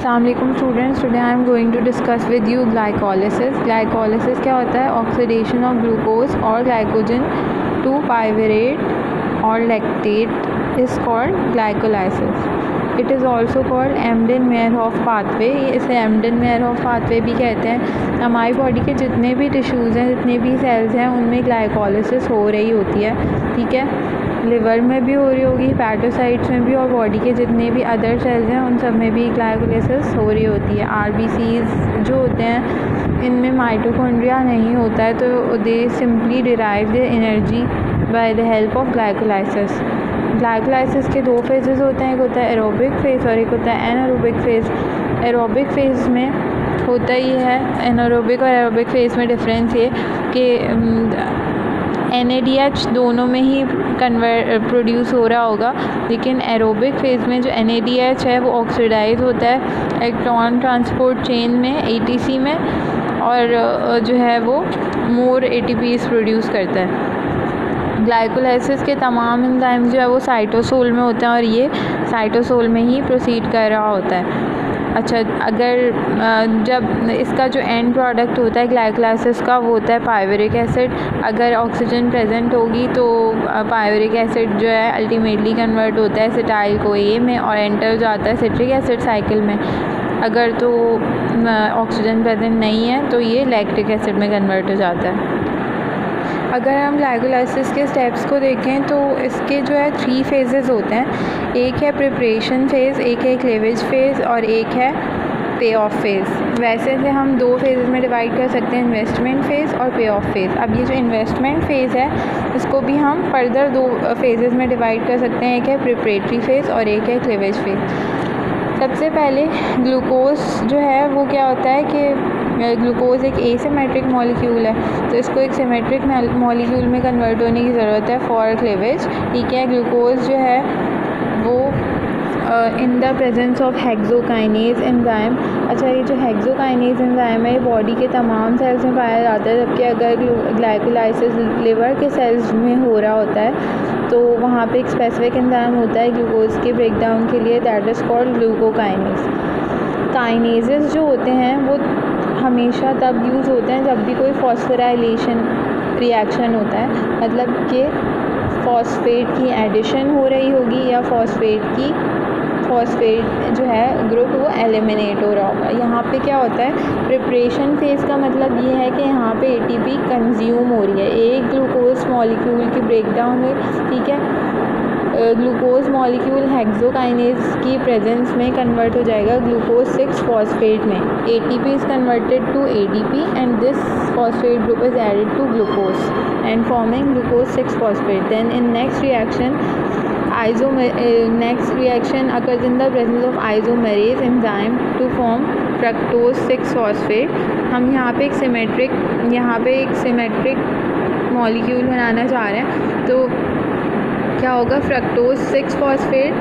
अस्सलामुअलैकुम students, today I am going to discuss with you glycolysis. Glycolysis क्या होता है? ऑक्सीडेशन ऑफ ग्लूकोज और ग्लाइकोजन टू पाइवरेट और lactate is called glycolysis. It is also called Embden Meyerhof pathway. इसे Embden Meyerhof pathway भी कहते हैं। हमारी बॉडी के जितने भी टिश्यूज़ हैं, जितने भी सेल्स हैं, उनमें ग्लाइकोलिसिस हो रही होती है। ठीक है, लिवर में भी हो रही होगी, हेपेटोसाइट्स में भी, और बॉडी के जितने भी अदर सेल्स हैं उन सब में भी ग्लाइकोलिसिस हो रही होती है। आरबीसीज जो होते हैं इनमें माइटोकॉन्ड्रिया नहीं होता है, तो दे simply derive the energy by the help of glycolysis. Glycolysis के दो फेजेस होते हैं, एक होता है एरोबिक फेज और एक होता है एनारोबिक फेज। एरोबिक फेज में होता ही है, एनारोबिक और एरोबिक फेज में डिफरेंस ये कि NADH दोनों में ही प्रोड्यूस हो रहा होगा, लेकिन एरोबिक फेज़ में जो NADH है वो ऑक्सीडाइज होता है इलेक्ट्रॉन ट्रांसपोर्ट चेन में, ATC में, और जो है वो मोर ATPs प्रोड्यूस करता है। ग्लाइकोलाइसिस के तमाम एंजाइम जो है वो साइटोसोल में होते हैं और ये साइटोसोल में ही प्रोसीड कर रहा होता है। अच्छा, अगर जब इसका जो एंड प्रोडक्ट होता है ग्लाइकोलाइसिस का, वो होता है पाइवरिक एसिड। अगर ऑक्सीजन प्रेजेंट होगी तो पाइवरिक एसिड जो है अल्टीमेटली कन्वर्ट होता है एसिटाइल CoA में और एंटर जाता है सिट्रिक एसिड साइकिल में। अगर तो ऑक्सीजन प्रेजेंट नहीं है तो ये लैक्टिक एसिड में कन्वर्ट हो जाता है। अगर हम ग्लाइकोलाइसिस के स्टेप्स को देखें तो इसके जो है 3 फेजेस होते हैं। एक है प्रिपरेशन फेज़, एक है क्लीवेज फेज़ और एक है पे ऑफ फेज़। वैसे से हम 2 फेजेस में डिवाइड कर सकते हैं, इन्वेस्टमेंट फ़ेज़ और पे ऑफ फेज़। अब ये जो इन्वेस्टमेंट फ़ेज़ है इसको भी हम फर्दर 2 फेजेस में डिवाइड कर सकते हैं, एक है प्रिपरेटरी फेज़ और एक है क्लीवेज फेज़। सबसे पहले ग्लूकोज जो है वो क्या होता है कि ग्लूकोज एक एसिमेट्रिक मॉलिक्यूल है, तो इसको एक सिमेट्रिक मॉलिक्यूल में कन्वर्ट होने की ज़रूरत है फॉर क्लीवेज। ठीक है, ग्लूकोज जो है वो इन the presence of hexokinase enzyme. अच्छा, ये जो हेक्सोकाइनेज एंजाइम है ये बॉडी के तमाम सेल्स में पाया जाता है, जबकि अगर ग्लाइकोलाइसिस लिवर के सेल्स में हो रहा होता है तो वहाँ पे एक स्पेसिफिक एंजाइम होता है ग्लूकोज के ब्रेकडाउन के लिए, that is called glucokinase. Kinases जो होते हैं वो हमेशा तब यूज़ होते हैं जब भी कोई फॉस्फोराइलेशन रिएक्शन होता है, मतलब कि फॉस्फेट की एडिशन हो रही होगी या फॉस्फेट जो है ग्रुप वो एलिमिनेट हो रहा होगा। यहाँ पे क्या होता है, प्रिपरेशन फेज़ का मतलब ये है कि यहाँ पे ATP कंज्यूम हो रही है, एक ग्लूकोज मॉलिक्यूल की ब्रेकडाउन में। ठीक है, ग्लूकोज मॉलिक्यूल हेक्सोकाइनेज की प्रेजेंस में कन्वर्ट हो जाएगा ग्लूकोज 6 फॉस्फेट में। ATP is converted to ADP and this phosphate group is added to glucose and forming glucose 6 phosphate. Then in next reaction occurs in the presence of isomerase enzyme to form fructose 6 phosphate. हम यहाँ पे एक symmetric molecule बनाना चाह रहे हैं, तो क्या होगा, fructose 6 phosphate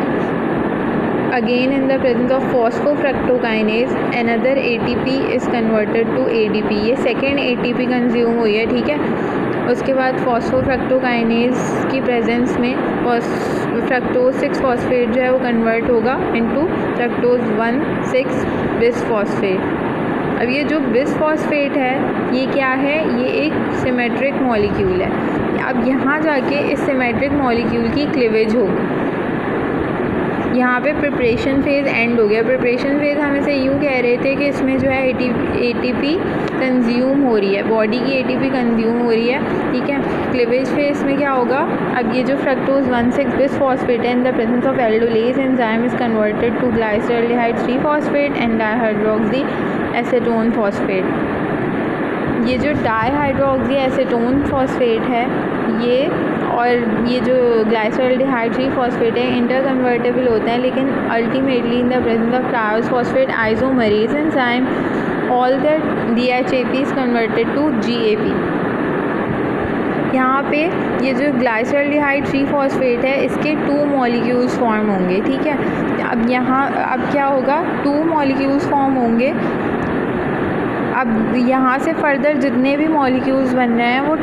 again in the presence of phosphofructokinase another ATP is converted to ADP। ये सेकेंड ATP कंज्यूम हुई है। ठीक है, उसके बाद फॉस्फोफ्रक्टोकाइनेज की प्रेजेंस में फ्रक्टोज 6 फॉस्फेट जो है वो कन्वर्ट होगा इनटू फ्रक्टोज 1,6 बिसफॉस्फेट। अब ये जो बिसफॉस्फेट है ये क्या है, ये एक सिमेट्रिक मॉलिक्यूल है। अब यहाँ जाके इस सिमेट्रिक मॉलिक्यूल की क्लीवेज होगी। यहाँ पे प्रिपरेशन फेज़ एंड हो गया। प्रिपरेशन फेज़ हम इसे यूँ कह रहे थे कि इसमें जो है ATP कंज्यूम हो रही है, बॉडी की ATP कंज्यूम हो रही है। ठीक है, क्लीवेज फेज़ में क्या होगा, अब ये जो फ्रक्टोज 1,6 बिसफॉस्फेट है in the presence of aldolase enzyme is converted to glyceraldehyde 3 phosphate and dihydroxy acetone phosphate. ये जो डाइहाइड्रोक्सी एसीटोन फॉस्फेट है ये जो ग्लाइसरल्डिहाइड 3 फॉस्फेट है इंटर कन्वर्टेबल होते हैं, लेकिन ultimately in the presence of triose phosphate isomerase enzyme all that DHAP is converted to GAP। यहाँ पे ये जो ग्लाइसरल्डिहाइड 3 फॉस्फेट है इसके 2 मॉलिक्यूल्स फॉर्म होंगे। ठीक है, अब क्या होगा, 2 मॉलिक्यूल्स फॉर्म होंगे। अब यहाँ से फर्दर जितने भी मॉलिक्यूल्स बन रहे हैं वो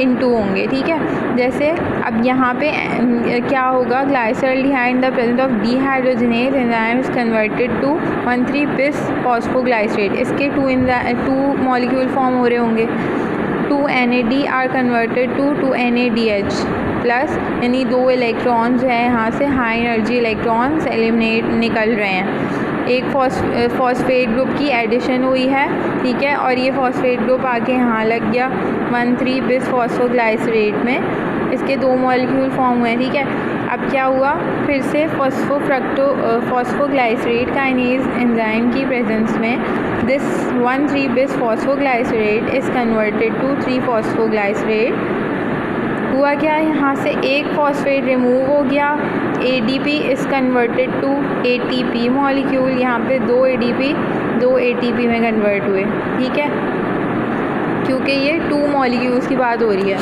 इनटू होंगे, ठीक है। जैसे अब यहाँ पे क्या होगा, glyceraldehyde in the presence of dehydrogenase enzyme is converted to 1,3-bis phosphoglycerate. इसके 2 मॉलिक्यूल फॉर्म हो रहे होंगे, 2 NAD are converted to 2 NADH plus, यानी 2 इलेक्ट्रॉन्स जो है यहाँ से हाई एनर्जी इलेक्ट्रॉन्स एलिमिनेट निकल रहे हैं। एक फॉस्फेट ग्रुप की एडिशन हुई है, ठीक है, और ये फॉस्फेट ग्रुप आके यहाँ लग गया 1,3-bis फॉस्फोग्लाइसरेट में। इसके 2 मॉलिक्यूल फॉर्म हुए हैं, ठीक है। अब क्या हुआ, फिर से फॉस्फोग्लाइसरेट काइनेज एंजाइम की प्रेजेंस में this 1,3-bis phosphoglycerate is converted to three phosphoglycerate. हुआ क्या, यहाँ से एक फॉस्फेट रिमूव हो गया, ADP is converted to ATP molecule. यहाँ पे 2 ADP 2 ATP में कन्वर्ट हुए, ठीक है, क्योंकि ये 2 मॉलिक्यूल्स की बात हो रही है।